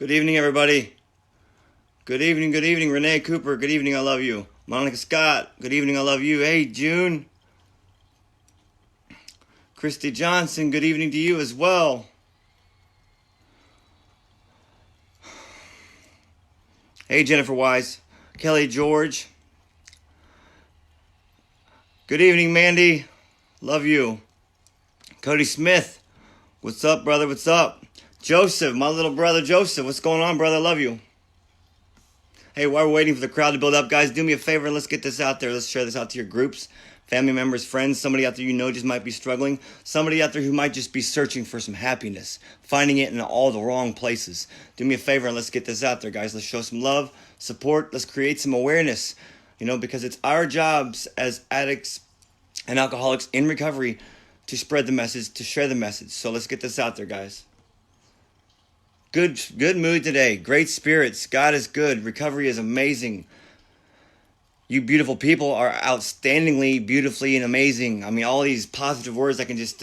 Good evening, everybody. Good evening, Renee Cooper. Good evening, I love you. Monica Scott. Good evening, I love you. Hey, June. Christy Johnson. Good evening to you as well. Hey, Jennifer Wise. Kelly George. Good evening, Mandy. Love you. Cody Smith. What's up, brother? What's up? Joseph, my little brother Joseph. What's going on, brother? Love you. Hey, while we're waiting for the crowd to build up, guys, do me a favor and let's get this out there. Let's share this out to your groups, family members, friends, somebody out there you know just might be struggling, somebody out there who might just be searching for some happiness, finding it in all the wrong places. Do me a favor and let's get this out there, guys. Let's show some love, support. Let's create some awareness, because it's our jobs as addicts and alcoholics in recovery to spread the message, to share the message. So let's get this out there, guys. Good mood today. Great spirits. God is good. Recovery is amazing. You beautiful people are outstandingly, beautifully, and amazing. I mean, all these positive words that can just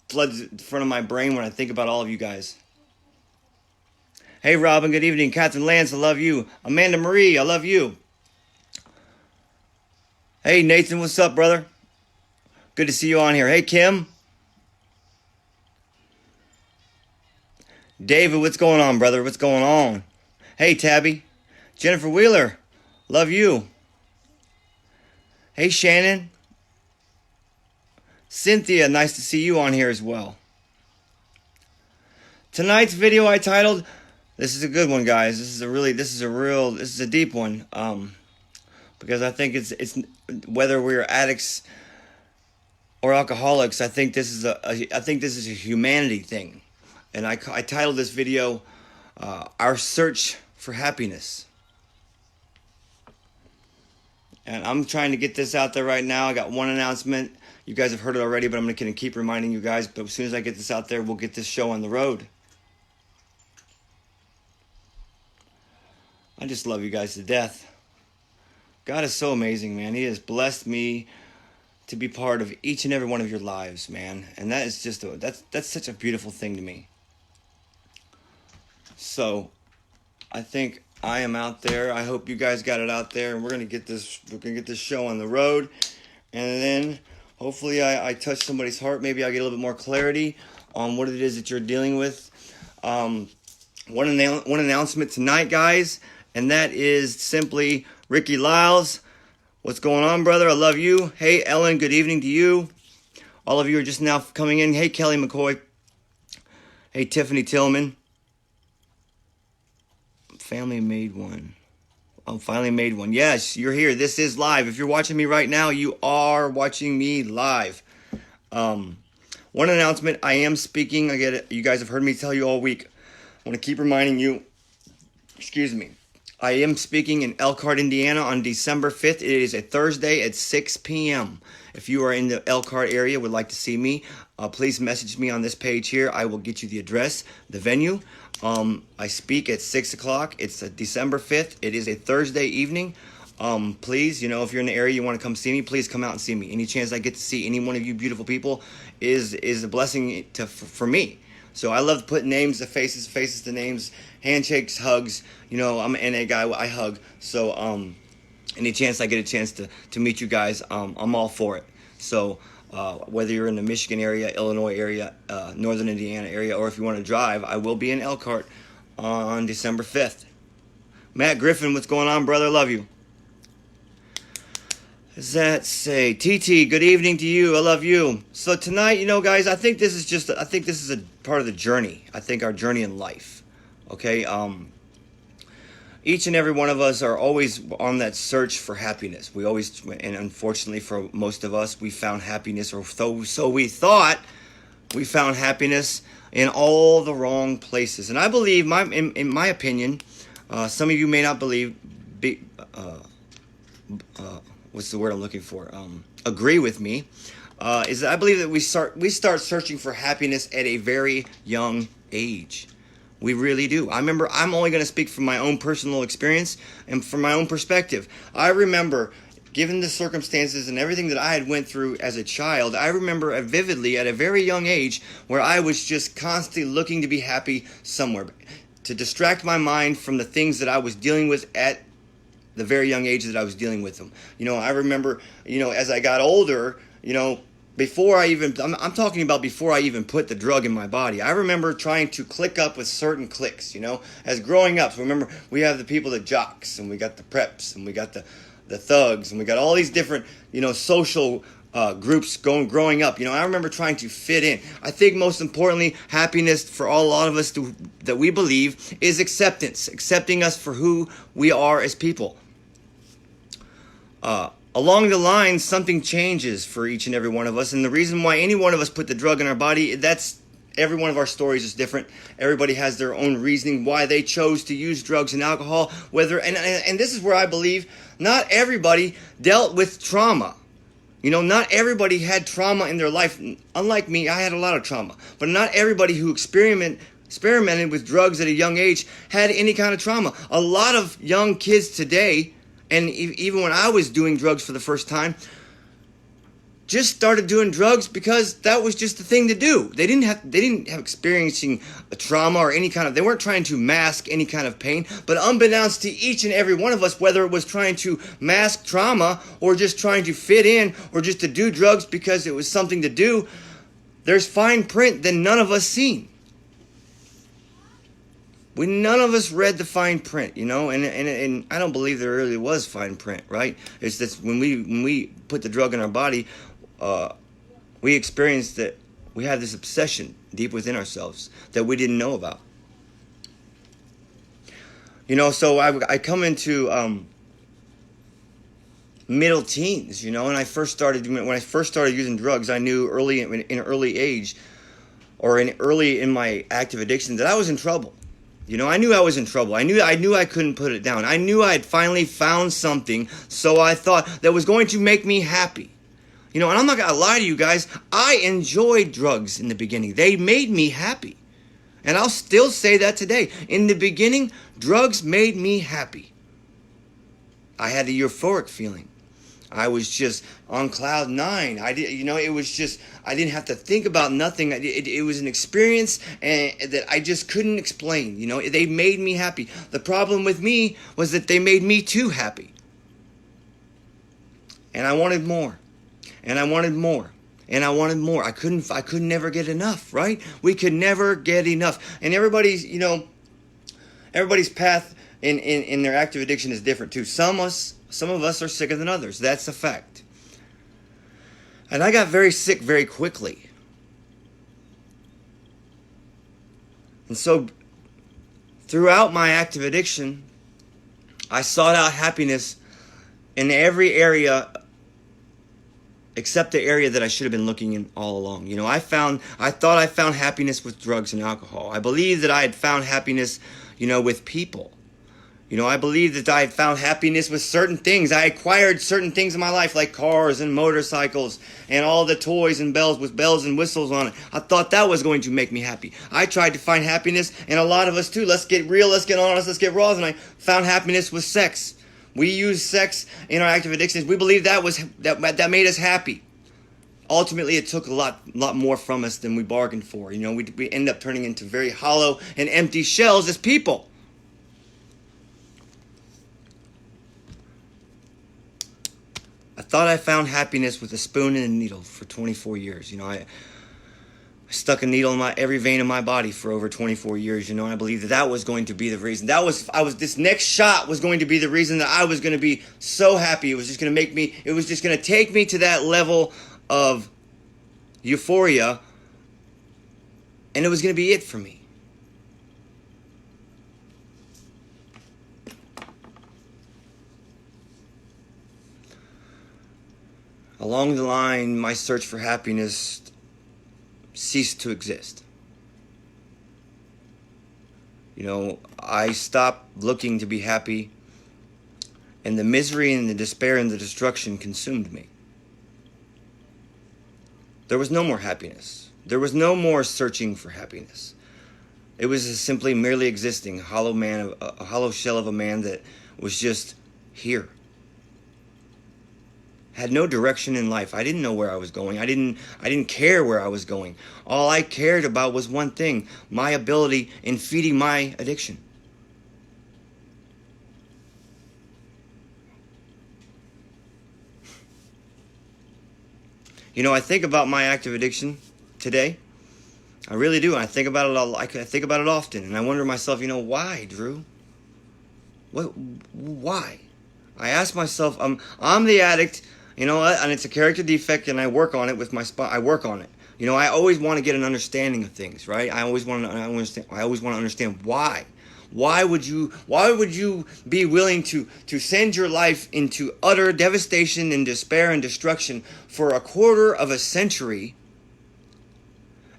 flood in front of my brain when I think about all of you guys. Hey, Robin. Good evening. Catherine Lance, I love you. Amanda Marie, I love you. Hey, Nathan. What's up, brother? Good to see you on here. Hey, Kim. David, what's going on, brother? What's going on? Hey, Tabby. Jennifer Wheeler, love you. Hey, Shannon. Cynthia, nice to see you on here as well. Tonight's video I titled, this is a good one, guys. This is a deep one. Because I think it's whether we're addicts or alcoholics, I think this is a humanity thing. And I titled this video, Our Search for Happiness. And I'm trying to get this out there right now. I got one announcement. You guys have heard it already, but I'm going to keep reminding you guys. But as soon as I get this out there, we'll get this show on the road. I just love you guys to death. God is so amazing, man. He has blessed me to be part of each and every one of your lives, man. And that is just that's such a beautiful thing to me. So, I think I am out there. I hope you guys got it out there, and we're gonna get this show on the road, and then hopefully I touch somebody's heart. Maybe I get a little bit more clarity on what it is that you're dealing with. One announcement tonight, guys, and that is simply Ricky Lyles. What's going on, brother? I love you. Hey, Ellen. Good evening to you. All of you are just now coming in. Hey, Kelly McCoy. Hey, Tiffany Tillman. Finally made one. Yes, you're here. This is live. If you're watching me right now, you are watching me live. One announcement. I am speaking. I get it. You guys have heard me tell you all week. I want to keep reminding you. Excuse me. I am speaking in Elkhart, Indiana on December 5th. It is a Thursday at 6 p.m. If you are in the Elkhart area, would like to see me, please message me on this page here. I will get you the address, the venue. I speak at 6 o'clock. It's December 5th. It is a Thursday evening. Please, if you're in the area, you want to come see me, please come out and see me. Any chance I get to see any one of you beautiful people is a blessing for me. So I love to put names to faces to names, handshakes, hugs. I'm an NA guy. I hug. So any chance I get a chance to meet you guys, I'm all for it. So whether you're in the Michigan area, Illinois area, Northern Indiana area, or if you want to drive, I will be in Elkhart on December 5th. Matt Griffin, what's going on, brother? Love you. Does that say? TT, good evening to you. I love you. So tonight, guys, I think this is a part of the journey. I think our journey in life. Okay? Each and every one of us are always on that search for happiness. And unfortunately for most of us, we found happiness, or so we thought we found happiness in all the wrong places. And I believe, in my opinion, some of you may not believe, what's the word I'm looking for? Agree with me, is that I believe that we start searching for happiness at a very young age. We really do. I remember, I'm only going to speak from my own personal experience and from my own perspective. I remember, given the circumstances and everything that I had went through as a child, I remember vividly at a very young age where I was just constantly looking to be happy somewhere. to distract my mind from the things that I was dealing with at the very young age that I was dealing with them. I remember, as I got older, before I even, I'm talking about before I even put the drug in my body. I remember trying to click up with certain cliques, as growing up. So remember, we have the people, the jocks, and we got the preps, and we got the thugs, and we got all these different, social groups growing up. I remember trying to fit in. I think most importantly, happiness for a lot of us that we believe is acceptance, accepting us for who we are as people. Along the line, something changes for each and every one of us, and the reason why any one of us put the drug in our body, that's every one of our stories is different. Everybody has their own reasoning why they chose to use drugs and alcohol. And this is where I believe not everybody dealt with trauma. Not everybody had trauma in their life. Unlike me, I had a lot of trauma. But not everybody who experimented with drugs at a young age had any kind of trauma. A lot of young kids today, and even when I was doing drugs for the first time, just started doing drugs because that was just the thing to do. They didn't have experiencing a trauma or any kind of, they weren't trying to mask any kind of pain, but unbeknownst to each and every one of us, whether it was trying to mask trauma or just trying to fit in or just to do drugs because it was something to do, there's fine print that none of us seen. None of us read the fine print, and I don't believe there really was fine print, right? It's that when we put the drug in our body, we experienced that we had this obsession deep within ourselves that we didn't know about. So I come into middle teens, and when I first started using drugs, I knew in early age or early in my active addiction that I was in trouble. I knew I was in trouble. I knew I couldn't put it down. I knew I had finally found something, so I thought that was going to make me happy. And I'm not going to lie to you guys, I enjoyed drugs in the beginning. They made me happy. And I'll still say that today. In the beginning, drugs made me happy. I had a euphoric feeling. I was just on cloud nine. It was just, I didn't have to think about nothing. It was an experience that I just couldn't explain. They made me happy. The problem with me was that they made me too happy. And I wanted more. And I wanted more. And I wanted more. I could never get enough, right? We could never get enough. And everybody's path in their active addiction is different too. Some of us are sicker than others. That's a fact. And I got very sick very quickly. And so throughout my active addiction, I sought out happiness in every area except the area that I should have been looking in all along. I thought I found happiness with drugs and alcohol. I believed that I had found happiness, with people. I believe that I had found happiness with certain things. I acquired certain things in my life like cars and motorcycles and all the toys and bells with bells and whistles on it. I thought that was going to make me happy. I tried to find happiness, and a lot of us too. Let's get real, let's get honest, let's get raw. And I found happiness with sex. We use sex in our active addictions. We believe that made us happy. Ultimately, it took a lot more from us than we bargained for. We end up turning into very hollow and empty shells as people. I thought I found happiness with a spoon and a needle for 24 years. I stuck a needle in every vein of my body for over 24 years, and I believed that was going to be the reason. This next shot was going to be the reason that I was going to be so happy. It was just going to take me to that level of euphoria, and it was going to be it for me. Along the line, my search for happiness ceased to exist. I stopped looking to be happy, and the misery and the despair and the destruction consumed me. There was no more happiness. There was no more searching for happiness. It was simply merely existing, a hollow shell of a man that was just here. Had no direction in life. I didn't know where I was going. I didn't care where I was going. All I cared about was one thing, my ability in feeding my addiction. You know, I think about my active addiction today. I really do. I think about it all. I think about it often, and I wonder to myself, why, Dru? What? Why? I ask myself, I'm the addict, and it's a character defect, and I work on it with my I work on it. I always want to get an understanding of things, right? I always want to understand why. Why would you be willing to send your life into utter devastation and despair and destruction for a quarter of a century?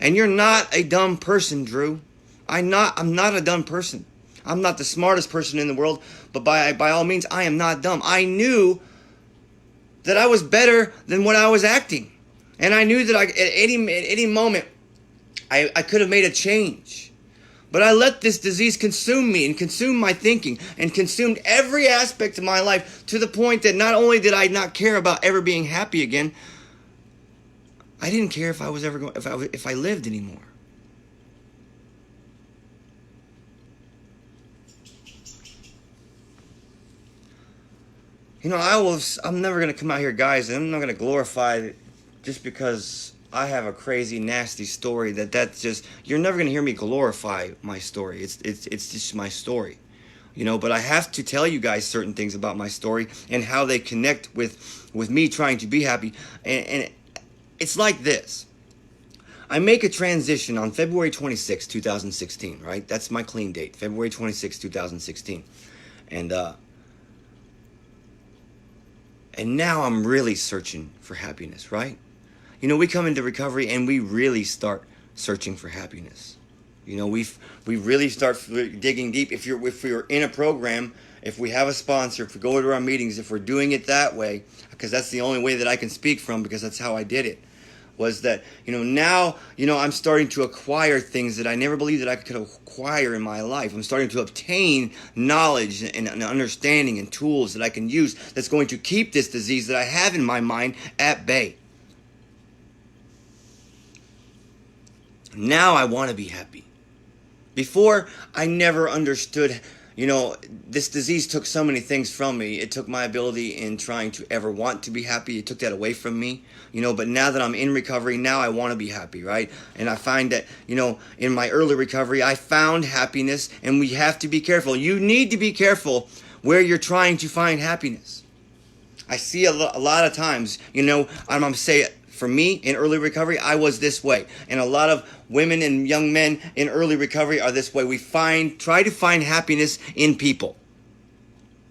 And you're not a dumb person, Dru. I'm not a dumb person. I'm not the smartest person in the world, but by all means, I am not dumb. I knew that I was better than what I was acting. And I knew that at any moment, I could have made a change. But I let this disease consume me and consume my thinking and consumed every aspect of my life to the point that not only did I not care about ever being happy again, I didn't care if I was ever going, if I lived anymore. I'm never going to come out here, guys, and I'm not going to glorify it just because I have a crazy, nasty story. That's just, you're never going to hear me glorify my story. It's just my story, But I have to tell you guys certain things about my story and how they connect with me trying to be happy. And it's like this. I make a transition on February 26, 2016, right? That's my clean date, February 26, 2016. And now I'm really searching for happiness, right? We come into recovery and we really start searching for happiness. We really start digging deep. If we're in a program, if we have a sponsor, if we go to our meetings, if we're doing it that way, because that's the only way that I can speak from, because that's how I did it, was that, now, I'm starting to acquire things that I never believed that I could acquire in my life. I'm starting to obtain knowledge and understanding and tools that I can use that's going to keep this disease that I have in my mind at bay. Now I want to be happy. Before, I never understood, this disease took so many things from me. It took my ability in trying to ever want to be happy. It took that away from me, but now that I'm in recovery, now I want to be happy, right? And I find that, in my early recovery, I found happiness, and we have to be careful. You need to be careful where you're trying to find happiness. I see a lot of times, I'm going to say it. For me, in early recovery, I was this way. And a lot of women and young men in early recovery are this way. We try to find happiness in people,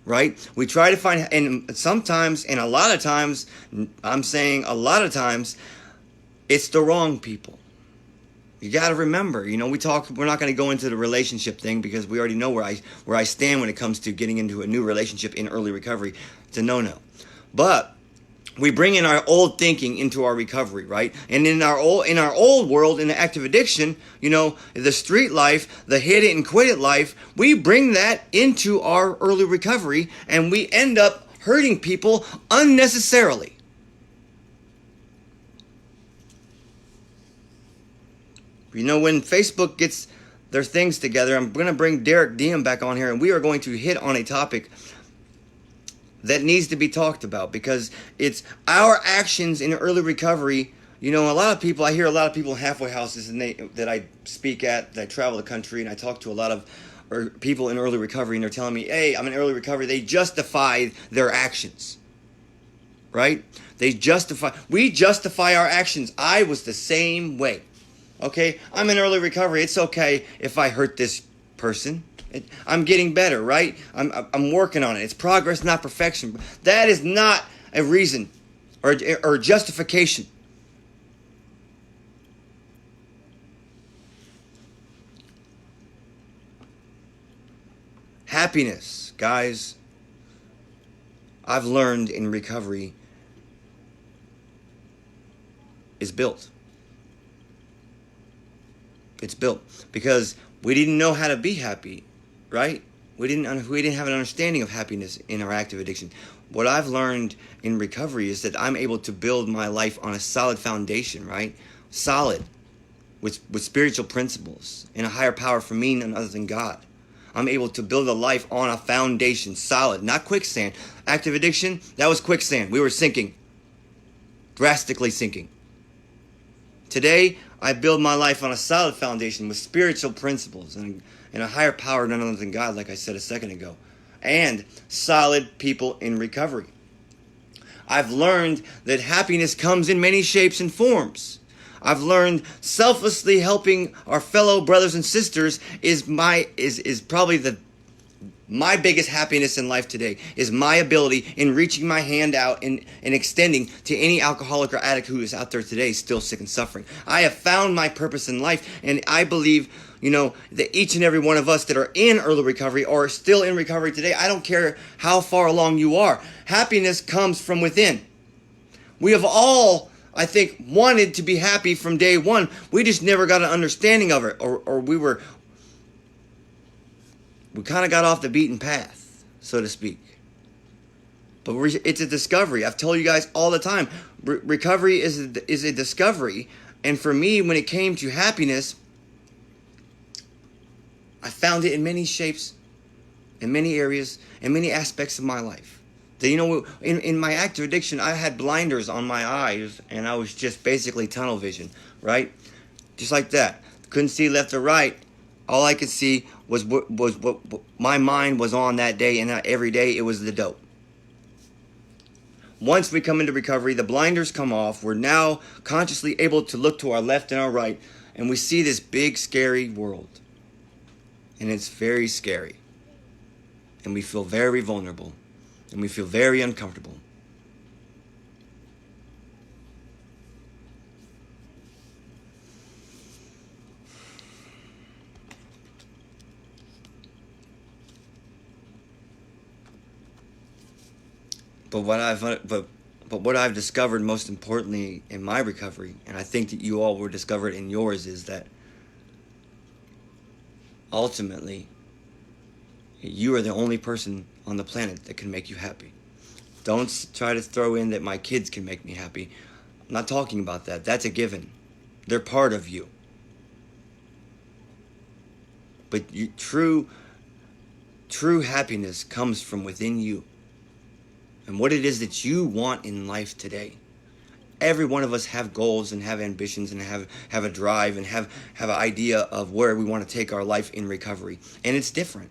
right? We try to find, and sometimes, and a lot of times, I'm saying a lot of times, it's the wrong people. You got to remember, we're not going to go into the relationship thing because we already know where I stand when it comes to getting into a new relationship in early recovery. It's a no-no. But we bring in our old thinking into our recovery, right? And in our old world, in the active addiction, the street life, the hit it and quit it life, we bring that into our early recovery, and we end up hurting people unnecessarily. When Facebook gets their things together, I'm going to bring Derek Diem back on here, and we are going to hit on a topic that needs to be talked about, because it's our actions in early recovery. I hear a lot of people in halfway houses that I speak at, that I travel the country, and I talk to a lot of people in early recovery, and they're telling me, hey, I'm in early recovery. They justify their actions, right? We justify our actions. I was the same way. Okay, I'm in early recovery. It's okay if I hurt this person. I'm getting better, right? I'm working on it. It's progress, not perfection. That is not a reason or justification. Happiness, guys, I've learned in recovery, is built. It's built because we didn't know how to be happy, right? We didn't have an understanding of happiness in our active addiction. What I've learned in recovery is that I'm able to build my life on a solid foundation, right? Solid, with spiritual principles and a higher power for me none other than God. I'm able to build a life on a foundation, solid, not quicksand. Active addiction, that was quicksand. We were sinking, drastically sinking. Today, I build my life on a solid foundation with spiritual principles and a higher power none other than God, like I said a second ago, and solid people in recovery. I've learned that happiness comes in many shapes and forms. I've learned selflessly helping our fellow brothers and sisters is probably my biggest happiness in life today, is my ability in reaching my hand out and extending to any alcoholic or addict who is out there today still sick and suffering. I have found my purpose in life, and I believe, that each and every one of us that are in early recovery or still in recovery today, I don't care how far along you are, happiness comes from within. We have all, I think, wanted to be happy from day one. We just never got an understanding of it, or we kind of got off the beaten path, so to speak. But it's a discovery. I've told you guys all the time, recovery is a discovery. And for me, when it came to happiness, I found it in many shapes, in many areas, in many aspects of my life. In my active addiction, I had blinders on my eyes, and I was just basically tunnel vision, right? Just like that. Couldn't see left or right. All I could see was what my mind was on that day, and every day it was the dope. Once we come into recovery, the blinders come off. We're now consciously able to look to our left and our right, and we see this big, scary world. And it's very scary. And we feel very vulnerable. And we feel very uncomfortable. But what I've discovered most importantly in my recovery, and I think that you all will discover it in yours, is that ultimately you are the only person on the planet that can make you happy. Don't try to throw in that my kids can make me happy. I'm not talking about that. That's a given. They're part of you. But true happiness comes from within you. And what it is that you want in life today. Every one of us have goals and have ambitions and have a drive and have an idea of where we want to take our life in recovery. And it's different.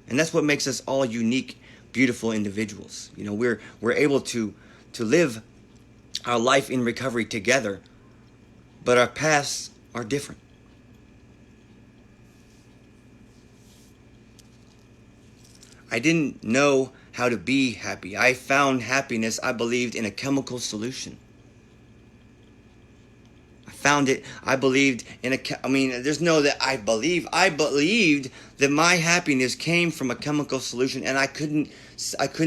And that's what makes us all unique, beautiful individuals. We're able to live our life in recovery together, but our paths are different. I didn't know how to be happy. I found happiness, I believed, in a chemical solution. Found it. I believed there's no that I believe. I believed that my happiness came from a chemical solution, and I couldn't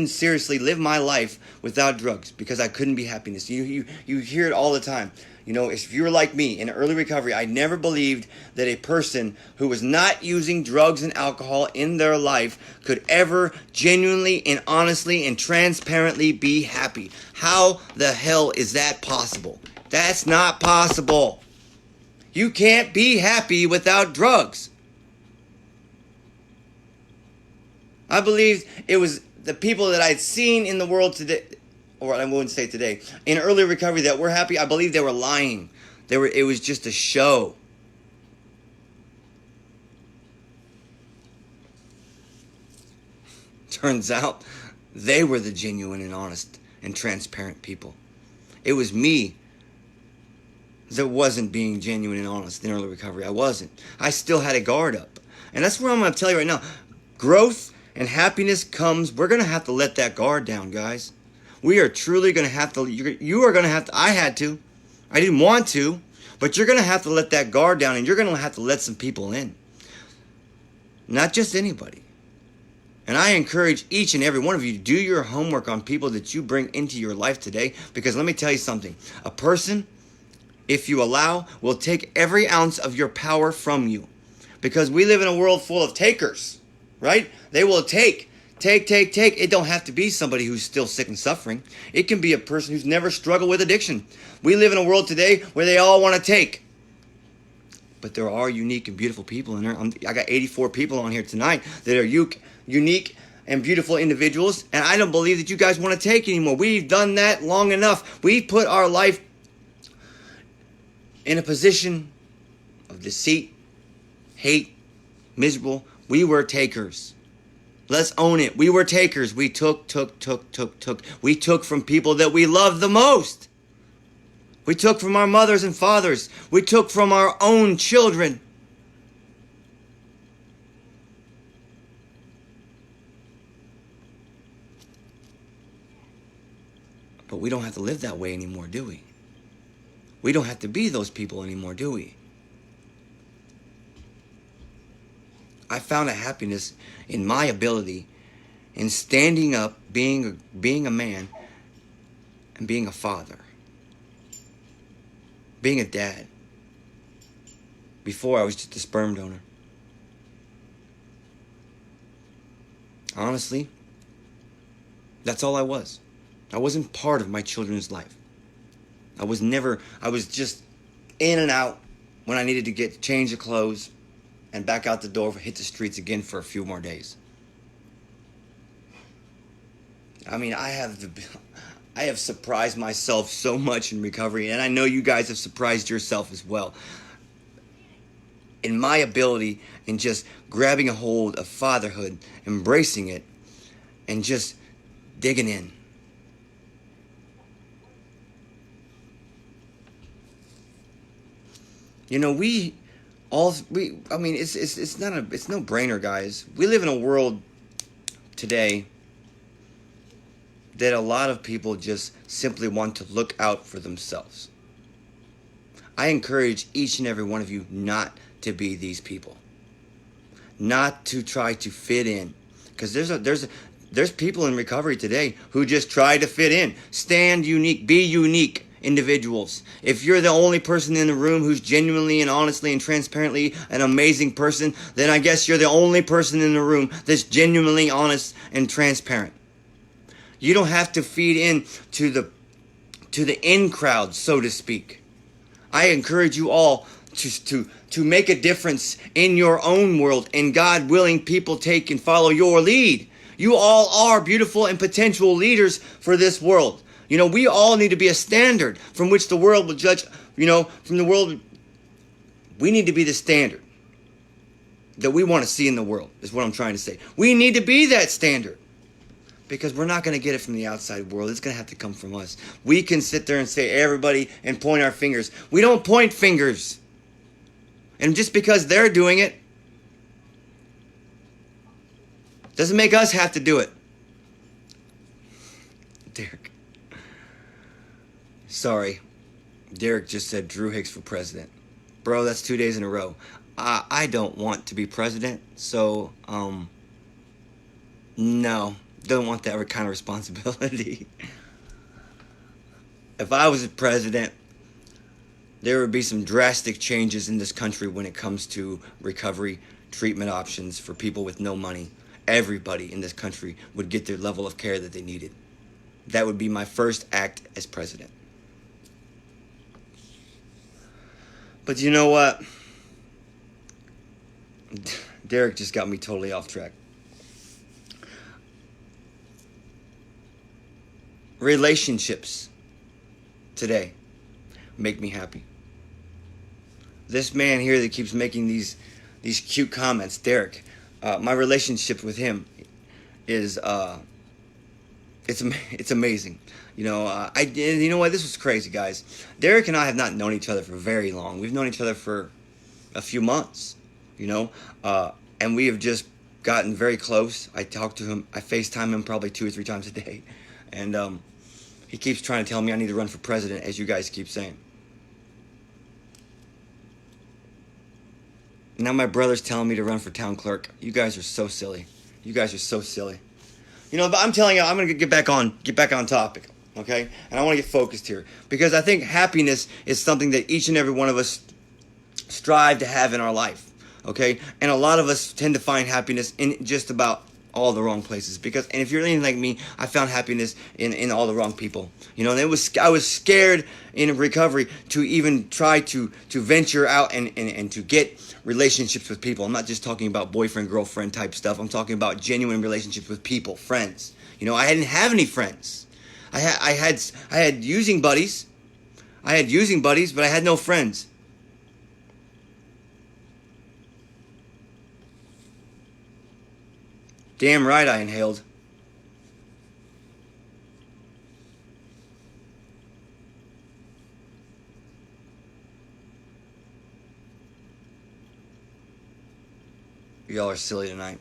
seriously live my life without drugs because I couldn't be happiness. You hear it all the time. If you're like me in early recovery, I never believed that a person who was not using drugs and alcohol in their life could ever genuinely and honestly and transparently be happy. How the hell is that possible? That's not possible. You can't be happy without drugs. I believed it was the people that I'd seen in the world today, or I wouldn't say today, in early recovery that were happy. I believed they were lying. It was just a show. Turns out they were the genuine and honest and transparent people. It was me that wasn't being genuine and honest in early recovery. I wasn't. I still had a guard up. And that's what I'm going to tell you right now. Growth and happiness comes, we're going to have to let that guard down, guys. We are truly going to have to, you are going to have to, I had to. I didn't want to, but you're going to have to let that guard down, and you're going to have to let some people in. Not just anybody. And I encourage each and every one of you to do your homework on people that you bring into your life today, because let me tell you something. A person, if you allow, will take every ounce of your power from you. Because we live in a world full of takers. right? They will take. It don't have to be somebody who's still sick and suffering. It can be a person who's never struggled with addiction. We live in a world today where they all want to take. But there are unique and beautiful people in there. I got 84 people on here tonight that are unique and beautiful individuals. And I don't believe that you guys want to take anymore. We've done that long enough. We've put our life in a position of deceit, hate, miserable. We were takers. Let's own it. We were takers. We took. We took from people that we loved the most. We took from our mothers and fathers. We took from our own children. But we don't have to live that way anymore, do we? We don't have to be those people anymore, do we? I found a happiness in my ability in standing up, being a man, and being a father. Being a dad. Before I was just a sperm donor. Honestly, that's all I was. I wasn't part of my children's life. I was just in and out when I needed to change the clothes and back out the door, hit the streets again for a few more days. I mean, I have surprised myself so much in recovery, and I know you guys have surprised yourself as well. In my ability in just grabbing a hold of fatherhood, embracing it, and just digging in. You know, it's no brainer, guys. We live in a world today that a lot of people just simply want to look out for themselves. I encourage each and every one of you not to be these people. Not to try to fit in. Because there's people in recovery today who just try to fit in. Stand unique. Be unique individuals. If you're the only person in the room who's genuinely and honestly and transparently an amazing person, then I guess you're the only person in the room that's genuinely honest and transparent. You don't have to feed in to the in crowd, so to speak. I encourage you all to make a difference in your own world, and God willing, people take and follow your lead. You all are beautiful and potential leaders for this world. You know, we all need to be a standard from which the world will judge. You know, from the world, we need to be the standard that we want to see in the world, is what I'm trying to say. We need to be that standard. Because we're not going to get it from the outside world. It's going to have to come from us. We can sit there and say everybody and point our fingers. We don't point fingers. And just because they're doing it doesn't make us have to do it. Derek. Sorry. Derek just said Dru HIcks for president. Bro, that's 2 days in a row. I don't want to be president. So, no. Don't want that kind of responsibility. If I was a president, there would be some drastic changes in this country when it comes to recovery treatment options for people with no money. Everybody in this country would get their level of care that they needed. That would be my first act as president. But you know what? Derek just got me totally off track. Relationships today make me happy. This man here that keeps making these cute comments, Derek, my relationship with him is it's amazing. You know, you know what? This was crazy, guys. Derek and I have not known each other for very long. We've known each other for a few months. You know, and we have just gotten very close. I talk to him. I FaceTime him probably 2 or 3 times a day. And he keeps trying to tell me I need to run for president, as you guys keep saying. Now my brother's telling me to run for town clerk. You guys are so silly. You guys are so silly. You know, but I'm telling you, I'm going to get back on topic, okay? And I want to get focused here. Because I think happiness is something that each and every one of us strive to have in our life. okay? And a lot of us tend to find happiness in just about all the wrong places. And if you're anything like me, I found happiness in all the wrong people. And I was scared in recovery to even try to venture out and to get relationships with people. I'm not just talking about boyfriend, girlfriend type stuff. I'm talking about genuine relationships with people, friends. I didn't have any friends. I had using buddies. But I had no friends. Damn right I inhaled. Y'all are silly tonight.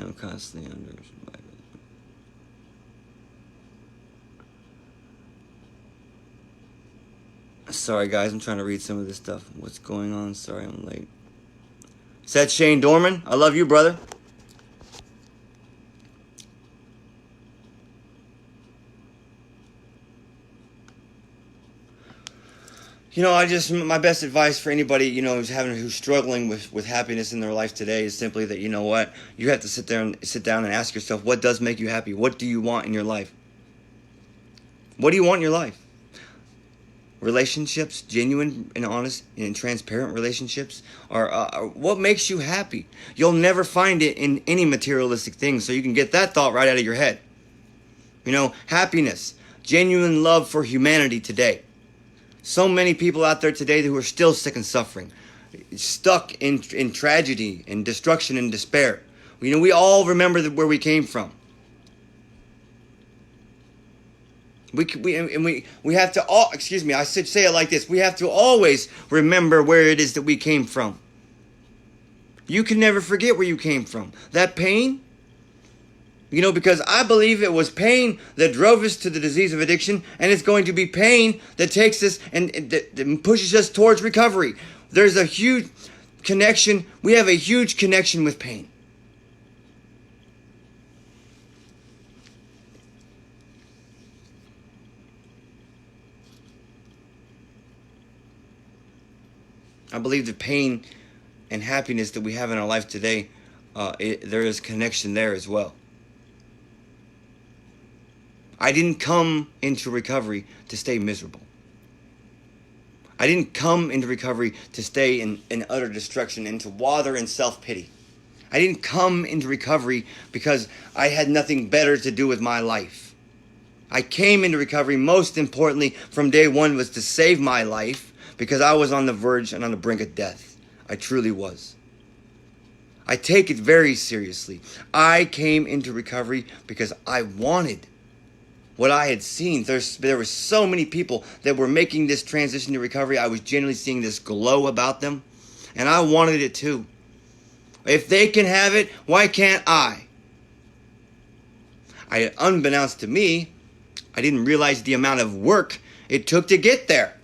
I'm constantly under. Sorry, guys. I'm trying to read some of this stuff. What's going on? Sorry, I'm late. Is that Shane Dorman? I love you, brother. My best advice for anybody, who's struggling with happiness in their life today is simply that, you have to sit down and ask yourself, what does make you happy? What do you want in your life? What do you want in your life? Relationships, genuine and honest and transparent relationships are what makes you happy. You'll never find it in any materialistic thing, so you can get that thought right out of your head. Happiness, genuine love for humanity today. So many people out there today who are still sick and suffering, stuck in tragedy and destruction and despair. We all remember where we came from. We have to all, excuse me, I should say it like this. We have to always remember where it is that we came from. You can never forget where you came from. That pain, because I believe it was pain that drove us to the disease of addiction, and it's going to be pain that takes us and that pushes us towards recovery. There's a huge connection. We have a huge connection with pain. I believe the pain and happiness that we have in our life today, there is connection there as well. I didn't come into recovery to stay miserable. I didn't come into recovery to stay in utter destruction and to wallow in self-pity. I didn't come into recovery because I had nothing better to do with my life. I came into recovery, most importantly, from day one, was to save my life because I was on the verge and on the brink of death. I truly was. I take it very seriously. I came into recovery because I wanted what I had seen. There were so many people that were making this transition to recovery. I was genuinely seeing this glow about them, and I wanted it too. If they can have it, why can't I? Unbeknownst to me, I didn't realize the amount of work it took to get there.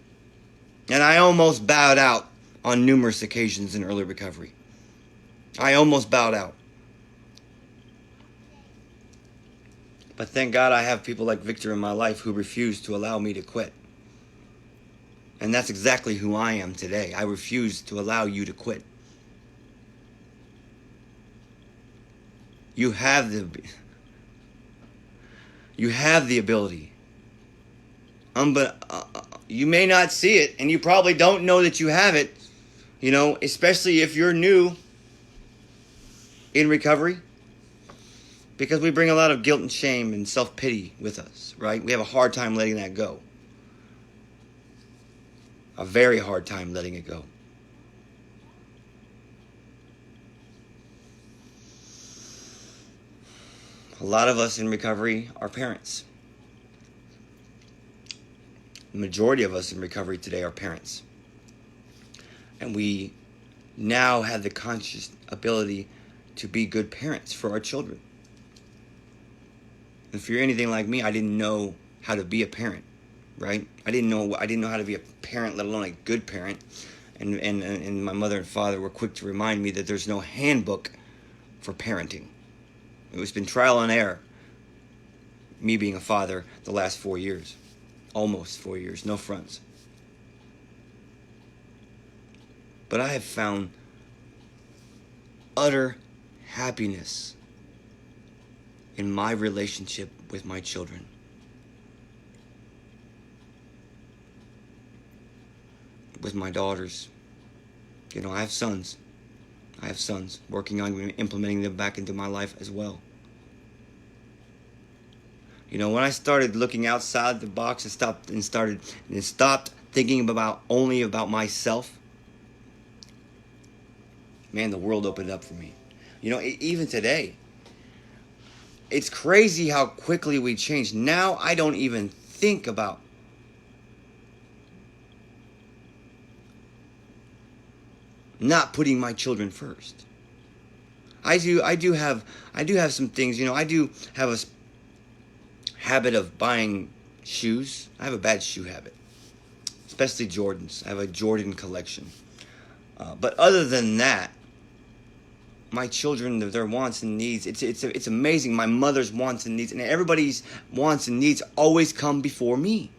And I almost bowed out on numerous occasions in early recovery. I almost bowed out. But thank God I have people like Victor in my life who refuse to allow me to quit. And that's exactly who I am today. I refuse to allow you to quit. You have the ability. You may not see it, and you probably don't know that you have it, especially if you're new in recovery, because we bring a lot of guilt and shame and self-pity with us, right? We have a hard time letting that go. A very hard time letting it go. A lot of us in recovery are parents. The majority of us in recovery today are parents. And we now have the conscious ability to be good parents for our children. If you're anything like me, I didn't know how to be a parent, right? I didn't know how to be a parent, let alone a good parent. And my mother and father were quick to remind me that there's no handbook for parenting. It's been trial and error, me being a father the last 4 years. Almost 4 years, no fronts. But I have found utter happiness in my relationship with my children. With my daughters. You know, I have sons. Working on implementing them back into my life as well. You know, when I started looking outside the box and stopped thinking only about myself, man, the world opened up for me. You know, even today, it's crazy how quickly we change. Now I don't even think about not putting my children first. I do have some things. You know, I do have a habit of buying shoes. I have a bad shoe habit, especially Jordans. I have a Jordan collection. But other than that, my children, their wants and needs, it's amazing. My mother's wants and needs, and everybody's wants and needs always come before me.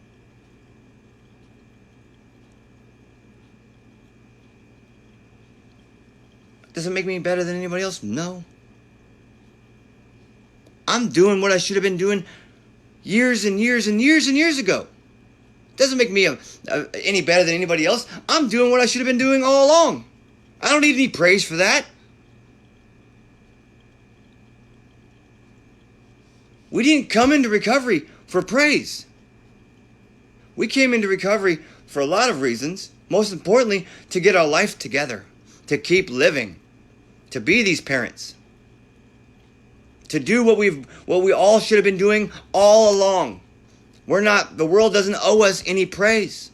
Does it make me better than anybody else? No. I'm doing what I should have been doing years and years and years and years ago. Doesn't make me any better than anybody else. I'm doing what I should have been doing all along. I don't need any praise for that. We didn't come into recovery for praise. We came into recovery for a lot of reasons. Most importantly, to get our life together, to keep living, to be these parents, to do what we all should have been doing all along. The world doesn't owe us any praise.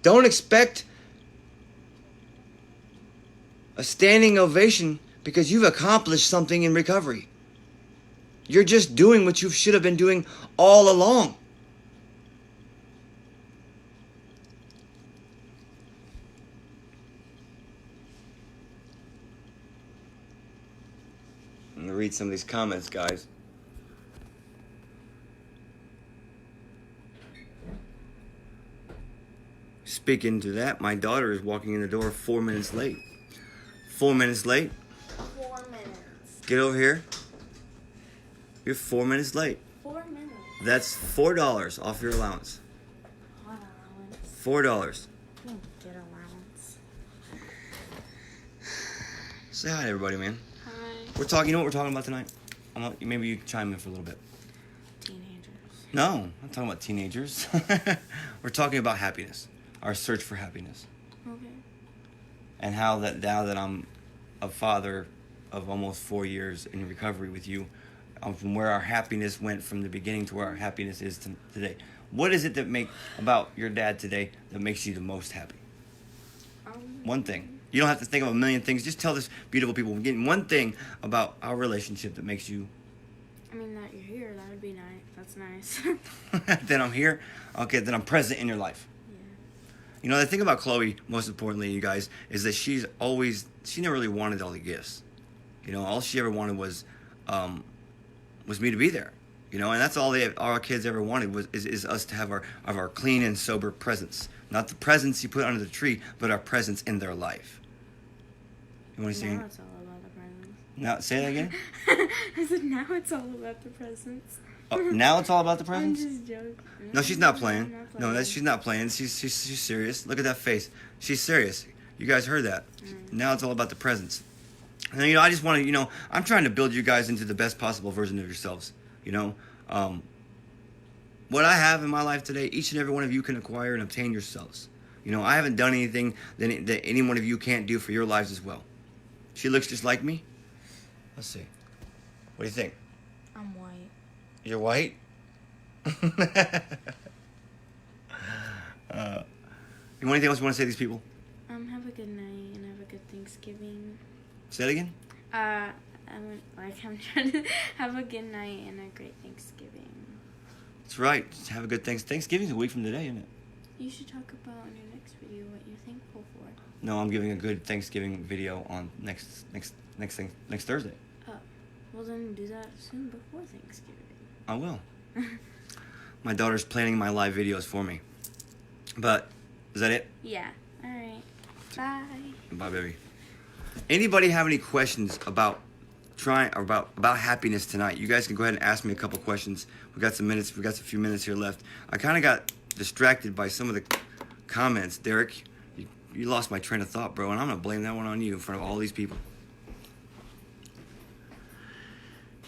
Don't expect a standing ovation because you've accomplished something in recovery. You're just doing what you should have been doing all along. I'm going to read some of these comments, guys. Speaking to that, my daughter is walking in the door 4 minutes late. 4 minutes late? 4 minutes. Get over here. You're 4 minutes late. 4 minutes. That's $4 off your allowance. What allowance? $4. I don't get allowance. Say hi to everybody, man. Hi. We're talking. You know what we're talking about tonight? Maybe you can chime in for a little bit. Teenagers. No, I'm not talking about teenagers. We're talking about happiness. Our search for happiness. Okay. And how that now that I'm a father of almost 4 years in recovery with you, from where our happiness went from the beginning to where our happiness is today. What is it about your dad today that makes you the most happy? One thing. You don't have to think of a million things. Just tell this beautiful people. We're getting one thing about our relationship that makes you. I mean, that you're here. That would be nice. That's nice. That I'm here. Okay, that I'm present in your life. Yeah. You know, the thing about Chloe, most importantly, you guys, is that she never really wanted all the gifts. You know, all she ever wanted was me to be there. You know, and that's all our kids ever wanted is us to have our clean and sober presence. Not the presents you put under the tree, but our presence in their life. You want to say? Now it's all about the presents. Now, say that again? I said now it's all about the presents. Oh, now it's all about the presents? I'm just joking. No, she's not playing. I'm not playing. She's not playing. She's serious. Look at that face. She's serious. You guys heard that. Now it's all about the presents. And, you know, I just want to, you know, I'm trying to build you guys into the best possible version of yourselves. You know, what I have in my life today, each and every one of you can acquire and obtain yourselves. You know, I haven't done anything that any one of you can't do for your lives as well. She looks just like me. Let's see. What do you think? I'm white. You're white? You want anything else you want to say to these people? Have a good night and have a good Thanksgiving. Say that again? Have I'm trying to have a good night and a great Thanksgiving. That's right. Just have a good Thanksgiving's a week from today, isn't it? You should talk about in your next video what you're thankful for. No, I'm giving a good Thanksgiving video on next Thursday. Oh, well then do that soon before Thanksgiving. I will. My daughter's planning my live videos for me. But is that it? Yeah. All right. Bye. Bye, baby. Anybody have any questions about about happiness tonight? You guys can go ahead and ask me a couple questions. We got some minutes. We got a few minutes here left. I kind of got distracted by some of the comments. Derek, you lost my train of thought, bro, and I'm gonna blame that one on you in front of all these people.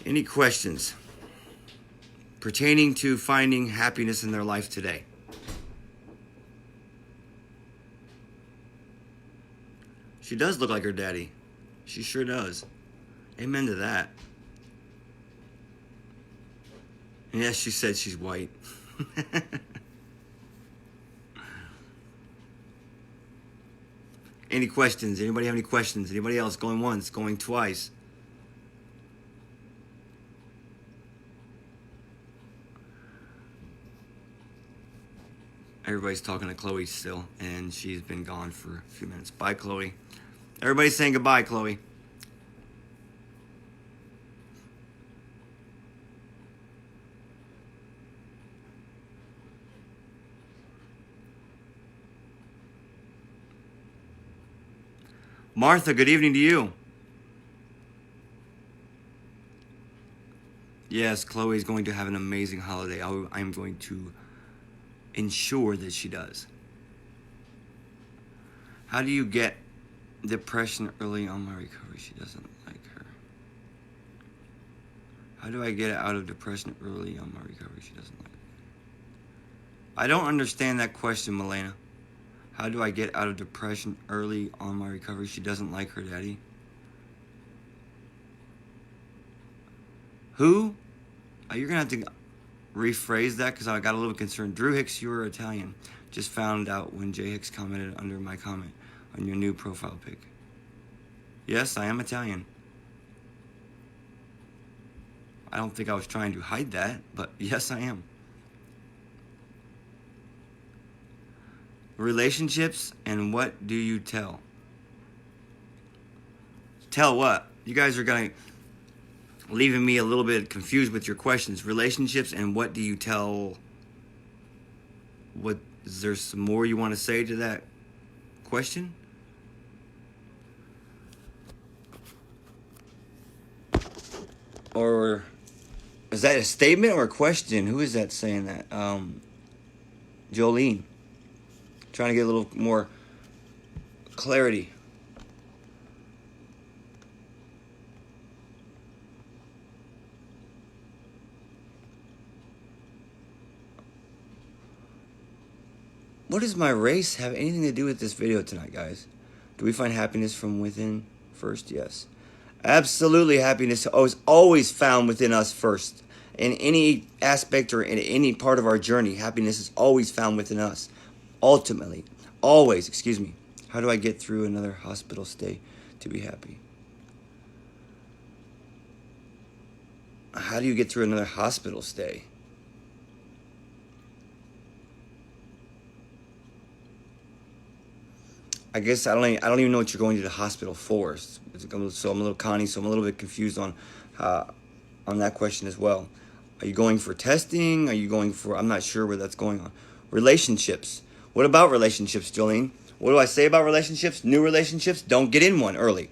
Any questions pertaining to finding happiness in their life today? She does look like her daddy. She sure does. Amen to that. And yes, she said she's white. Any questions? Anybody have any questions? Anybody else going once, going twice? Everybody's talking to Chloe still, and she's been gone for a few minutes. Bye, Chloe. Everybody's saying goodbye, Chloe. Martha, good evening to you. Yes, Chloe is going to have an amazing holiday. I'm going to ensure that she does. How do you get depression early on my recovery? She doesn't like her. How do I get out of depression early on my recovery? She doesn't like her. I don't understand that question, Milena. How do I get out of depression early on my recovery? She doesn't like her daddy. Who? You're going to have to rephrase that because I got a little concerned. Dru HIcks, you were Italian. Just found out when J HIcks commented under my comment on your new profile pic. Yes, I am Italian. I don't think I was trying to hide that, but yes, I am. Relationships and what do you tell? Tell what? You guys are leaving me a little bit confused with your questions. Relationships and what do you tell? What is there some more you want to say to that question? Or is that a statement or a question? Who is that saying that? Jolene. Trying to get a little more clarity. What does my race have anything to do with this video tonight, guys? Do we find happiness from within first? Yes. Absolutely, happiness is always found within us first. In any aspect or in any part of our journey, happiness is always found within us. Ultimately, always, excuse me. How do I get through another hospital stay to be happy? How do you get through another hospital stay? I guess I don't even know what you're going to the hospital for. So I'm a little Connie, so I'm a little bit confused on that question as well. Are you going for testing? Are you going for? I'm not sure where that's going on. Relationships. What about relationships, Jolene? What do I say about relationships? New relationships? Don't get in one early.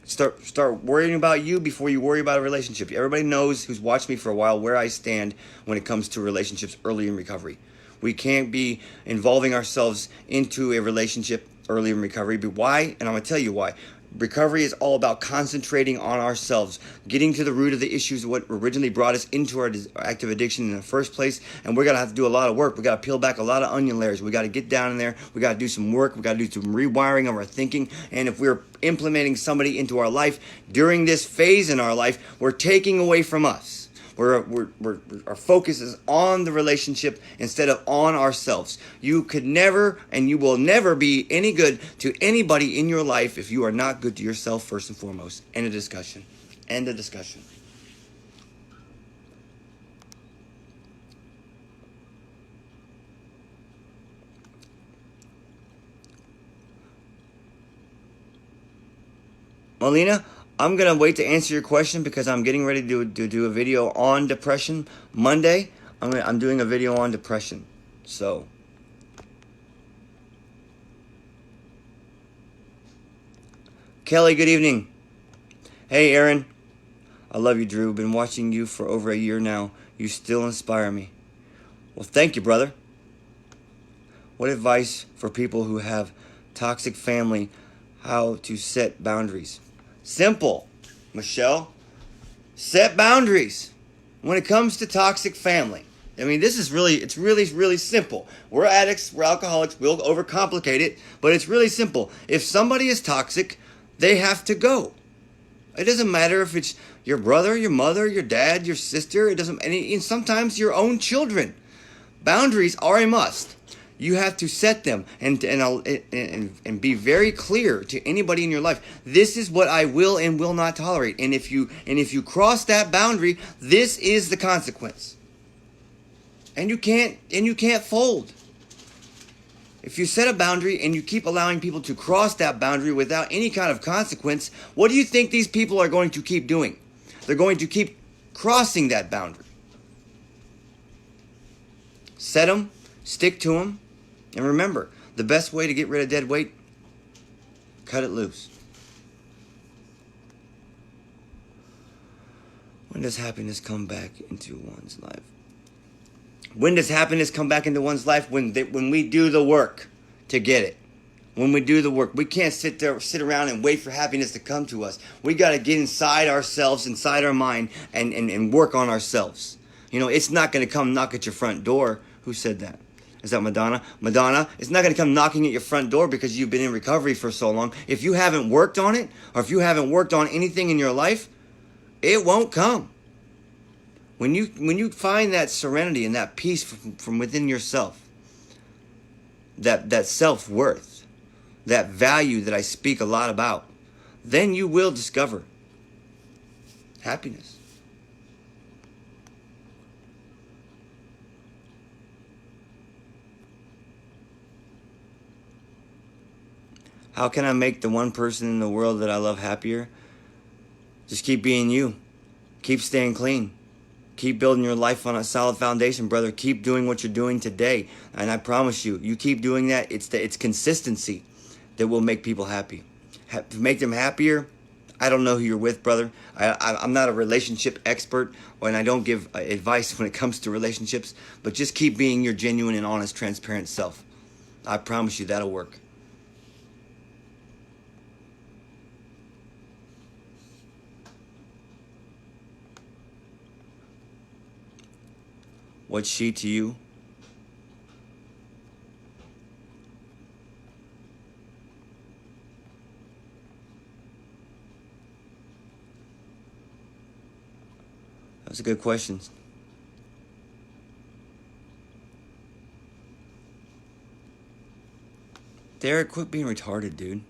Start worrying about you before you worry about a relationship. Everybody knows who's watched me for a while where I stand when it comes to relationships early in recovery. We can't be involving ourselves into a relationship early in recovery. But why? And I'm going to tell you why. Recovery is all about concentrating on ourselves, getting to the root of the issues of what originally brought us into our active addiction in the first place. And we're going to have to do a lot of work. We got to peel back a lot of onion layers. We got to get down in there. We got to do some work. We got to do some rewiring of our thinking. And if we're implementing somebody into our life during this phase in our life, we're taking away from us. Our focus is on the relationship instead of on ourselves. You could never and you will never be any good to anybody in your life if you are not good to yourself first and foremost. End of discussion. End of discussion. Melina, I'm going to wait to answer your question because I'm getting ready to do a video on depression. Monday, I'm doing a video on depression. So, Kelly, good evening. Hey, Aaron. I love you, Drew. Been watching you for over a year now. You still inspire me. Well, thank you, brother. What advice for people who have toxic family, how to set boundaries? Simple, Michelle. Set boundaries when it comes to toxic family. I mean, it's really simple. We're addicts, we're alcoholics, we'll overcomplicate it, but it's really simple. If somebody is toxic, they have to go. It doesn't matter if it's your brother, your mother, your dad, your sister, and sometimes your own children. Boundaries are a must. You have to set them and be very clear to anybody in your life. This is what I will and will not tolerate. And if you cross that boundary, this is the consequence. And you can't fold. If you set a boundary and you keep allowing people to cross that boundary without any kind of consequence, what do you think these people are going to keep doing? They're going to keep crossing that boundary. Set them, stick to them, and remember, the best way to get rid of dead weight, cut it loose. When does happiness come back into one's life? When does happiness come back into one's life? When we do the work to get it. When we do the work. We can't sit around and wait for happiness to come to us. We got to get inside ourselves, inside our mind, and work on ourselves. You know, it's not going to come knock at your front door. Who said that? Is that Madonna? Madonna, it's not going to come knocking at your front door because you've been in recovery for so long. If you haven't worked on it, or if you haven't worked on anything in your life, it won't come. When you find that serenity and that peace from within yourself, that self-worth, that value that I speak a lot about, then you will discover happiness. How can I make the one person in the world that I love happier? Just keep being you. Keep staying clean. Keep building your life on a solid foundation, brother. Keep doing what you're doing today. And I promise you, you keep doing that, it's consistency that will make people happy. To make them happier, I don't know who you're with, brother. I'm not a relationship expert, and I don't give advice when it comes to relationships, but just keep being your genuine and honest, transparent self. I promise you that'll work. What's she to you? That's a good question. Derek, quit being retarded, dude.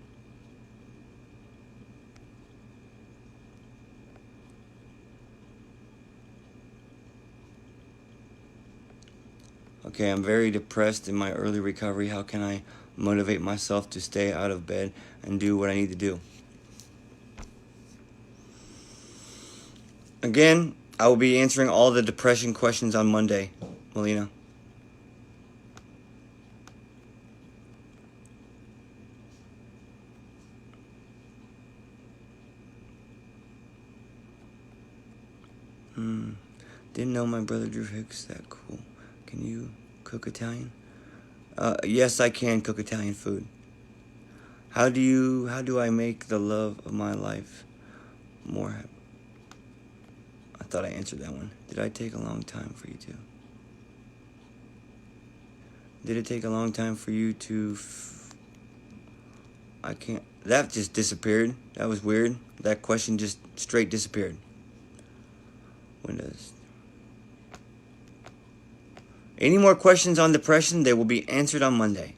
Okay, I'm very depressed in my early recovery. How can I motivate myself to stay out of bed and do what I need to do? Again, I will be answering all the depression questions on Monday, Melina. Didn't know my brother Dru HIcks. That cool. Can you cook Italian? Yes, I can cook Italian food. How do I make the love of my life more happy? I thought I answered that one. Did I take a long time for you to? Did it take a long time for you to? I can't. That just disappeared. That was weird. That question just straight disappeared. When does? Any more questions on depression? They will be answered on Monday.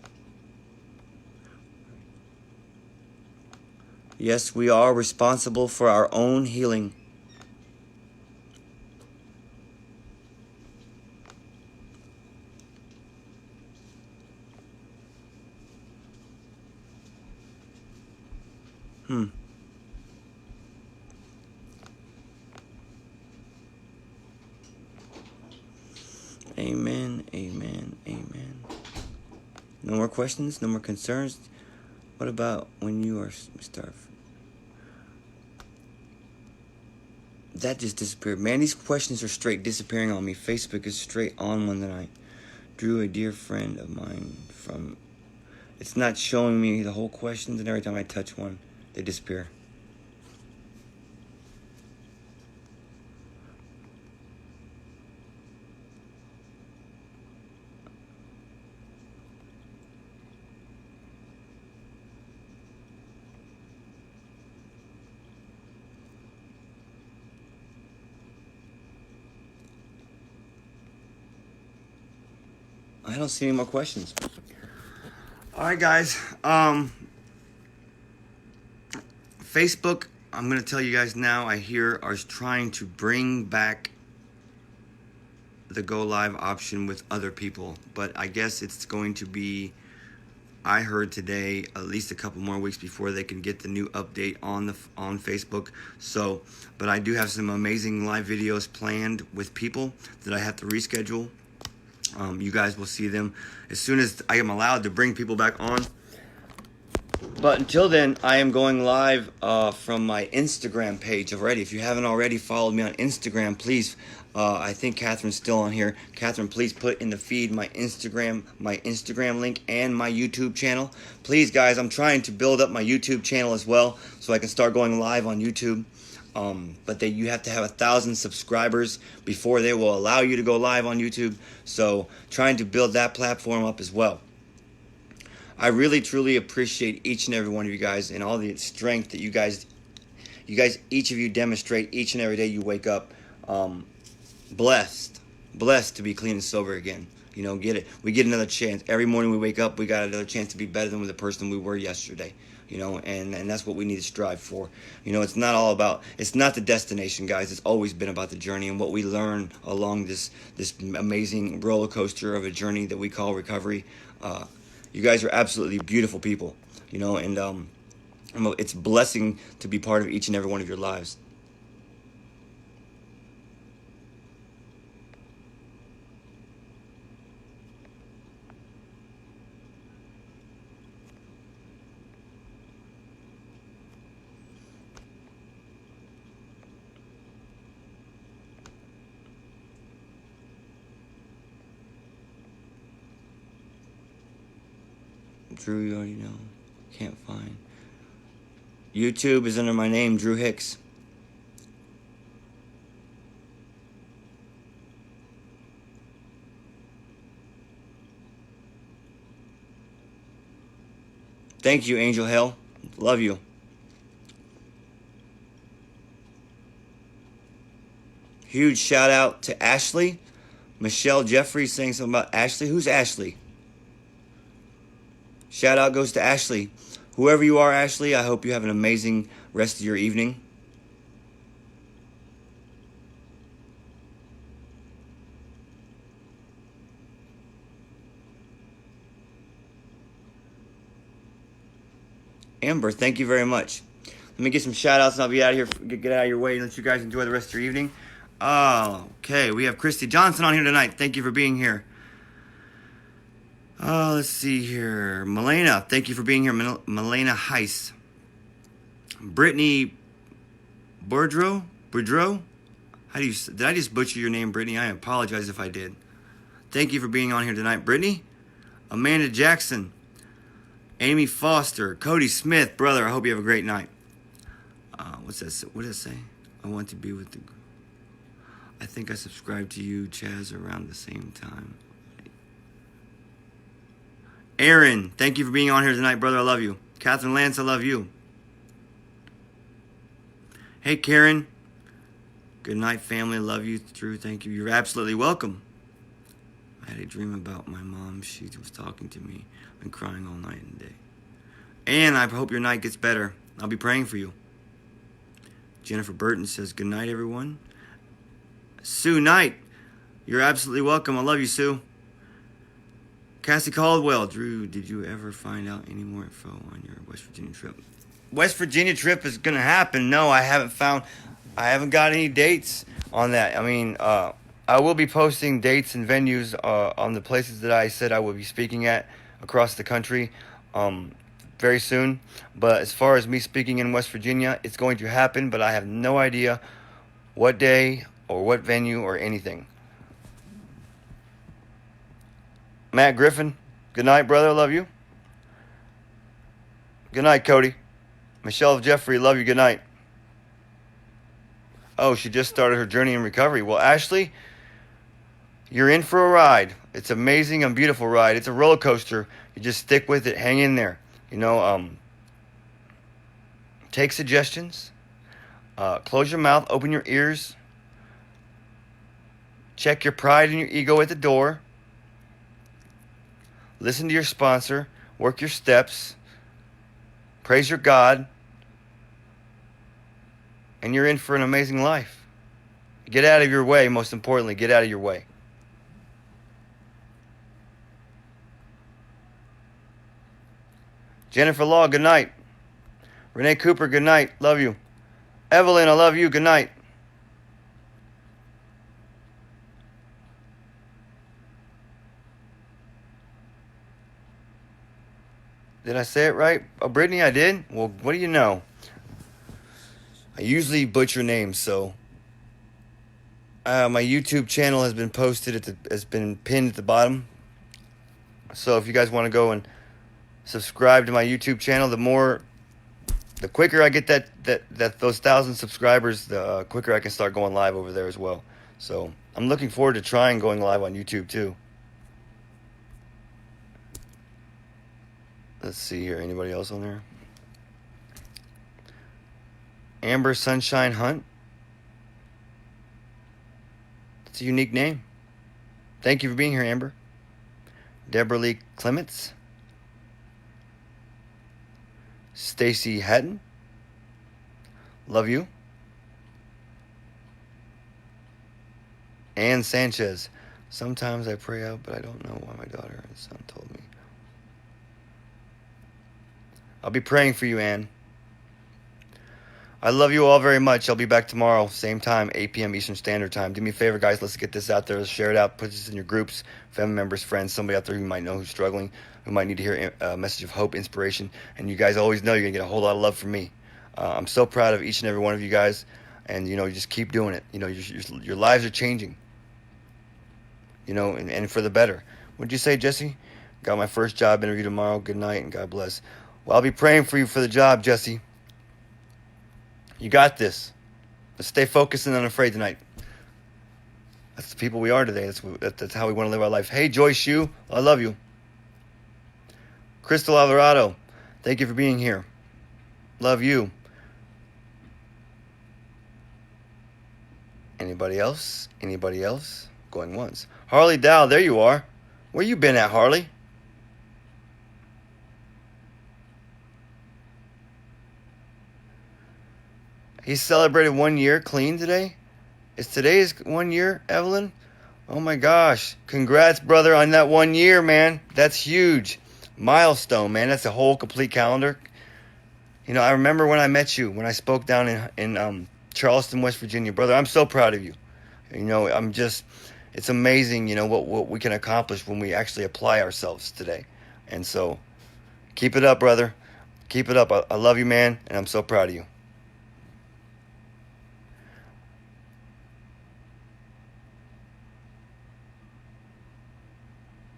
Yes, we are responsible for our own healing. Amen, amen, amen. No more questions? No more concerns? What about when you are starved? That just disappeared. Man, these questions are straight disappearing on me. Facebook is straight on one tonight. Drew, a dear friend of mine from... It's not showing me the whole questions, and every time I touch one, they disappear. I don't see any more questions. All right, guys. Facebook, I'm going to tell you guys now, I hear are trying to bring back the go live option with other people. But I guess it's going to be, I heard today, at least a couple more weeks before they can get the new update on Facebook. So, but I do have some amazing live videos planned with people that I have to reschedule. You guys will see them as soon as I am allowed to bring people back on. But until then, I am going live from my Instagram page already. If you haven't already followed me on Instagram, please. I think Catherine's still on here. Catherine, please put in the feed my Instagram link and my YouTube channel. Please, guys, I'm trying to build up my YouTube channel as well so I can start going live on YouTube. But you have to have 1,000 subscribers before they will allow you to go live on YouTube. So trying to build that platform up as well. I really, truly appreciate each and every one of you guys and all the strength that you guys, each of you demonstrate each and every day you wake up. Blessed to be clean and sober again. You know, we get another chance. Every morning we wake up, we got another chance to be better than the person we were yesterday. You know, and that's what we need to strive for. You know, it's not the destination, guys. It's always been about the journey and what we learn along this amazing roller coaster of a journey that we call recovery. You guys are absolutely beautiful people, you know, and it's a blessing to be part of each and every one of your lives. Drew, you already know. Can't find. YouTube is under my name, Dru HIcks. Thank you, Angel Hell. Love you. Huge shout out to Ashley. Michelle Jeffries saying something about Ashley. Who's Ashley? Shout out goes to Ashley. Whoever you are, Ashley, I hope you have an amazing rest of your evening. Amber, thank you very much. Let me get some shout outs and I'll be out of here. Get out of your way and let you guys enjoy the rest of your evening. Okay, we have Christy Johnson on here tonight. Thank you for being here. Let's see here. Milena, thank you for being here. Milena Heiss. Brittany Boudreau? Did I just butcher your name, Brittany? I apologize if I did. Thank you for being on here tonight, Brittany. Amanda Jackson. Amy Foster. Cody Smith. Brother, I hope you have a great night. What's that? What did it say? I want to be with the... I think I subscribed to you, Chaz, around the same time. Aaron, thank you for being on here tonight, brother. I love you. Catherine Lance, I love you. Hey, Karen. Good night, family. Love you, Drew. Thank you. You're absolutely welcome. I had a dream about my mom. She was talking to me. I've been crying all night and day. And I hope your night gets better. I'll be praying for you. Jennifer Burton says, good night, everyone. Sue Knight, you're absolutely welcome. I love you, Sue. Cassie Caldwell, Drew, did you ever find out any more info on your West Virginia trip? West Virginia trip is gonna happen. No, I haven't got any dates on that. I mean, I will be posting dates and venues on the places that I said I would be speaking at across the country very soon. But as far as me speaking in West Virginia, it's going to happen, but I have no idea what day or what venue or anything. Matt Griffin, good night, brother. I love you. Good night, Cody. Michelle Jeffrey, love you. Good night. Oh, she just started her journey in recovery. Well, Ashley, you're in for a ride. It's amazing and beautiful ride. It's a roller coaster. You just stick with it. Hang in there. Take suggestions. Close your mouth. Open your ears. Check your pride and your ego at the door. Listen to your sponsor. Work your steps. Praise your God. And you're in for an amazing life. Get out of your way, most importantly. Get out of your way. Jennifer Law, good night. Renee Cooper, good night. Love you. Evelyn, I love you. Good night. Did I say it right? Oh, Brittany, I did? Well, what do you know? I usually butcher names, so my YouTube channel has been has been pinned at the bottom. So if you guys want to go and subscribe to my YouTube channel, the quicker I get those 1,000 subscribers, the quicker I can start going live over there as well. So I'm looking forward to trying going live on YouTube too. Let's see here. Anybody else on there? Amber Sunshine Hunt. It's a unique name. Thank you for being here, Amber. Deborah Lee Clements. Stacy Hatton. Love you. Ann Sanchez. Sometimes I pray out, but I don't know why my daughter and son told me. I'll be praying for you, Ann. I love you all very much. I'll be back tomorrow, same time, 8 p.m. Eastern Standard Time. Do me a favor, guys. Let's get this out there. Let's share it out. Put this in your groups, family members, friends, somebody out there who might know who's struggling, who might need to hear a message of hope, inspiration. And you guys always know you're going to get a whole lot of love from me. I'm so proud of each and every one of you guys. And, you just keep doing it. Your lives are changing. And for the better. What'd you say, Jesse? Got my first job interview tomorrow. Good night and God bless. Well, I'll be praying for you for the job, Jesse. You got this. Let's stay focused and unafraid tonight. That's the people we are today. That's how we want to live our life. Hey, Joyce Hsu, I love you. Crystal Alvarado, thank you for being here. Love you. Anybody else? Anybody else? Going once. Harley Dow, there you are. Where you been at, Harley? He celebrated 1 year clean today. Is today's 1 year, Evelyn? Oh my gosh. Congrats, brother, on that 1 year, man. That's huge. Milestone, man. That's a whole complete calendar. I remember when I met you, when I spoke down in Charleston, West Virginia. Brother, I'm so proud of you. It's amazing, what we can accomplish when we actually apply ourselves today. And so, keep it up, brother. Keep it up. I love you, man, and I'm so proud of you.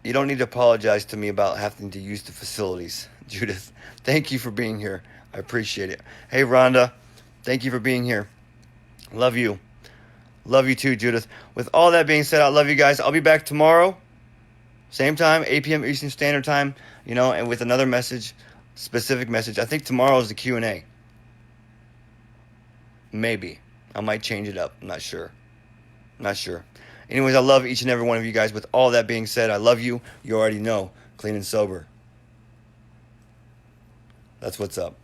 You don't need to apologize to me about having to use the facilities, Judith. Thank you for being here. I appreciate it. Hey, Rhonda, thank you for being here. Love you. Love you too, Judith. With all that being said, I love you guys. I'll be back tomorrow, same time, 8 p.m. Eastern Standard Time, and with another message, specific message. I think tomorrow is the Q&A. Maybe. I might change it up. I'm not sure. Anyways, I love each and every one of you guys. With all that being said, I love you. You already know. Clean and sober. That's what's up.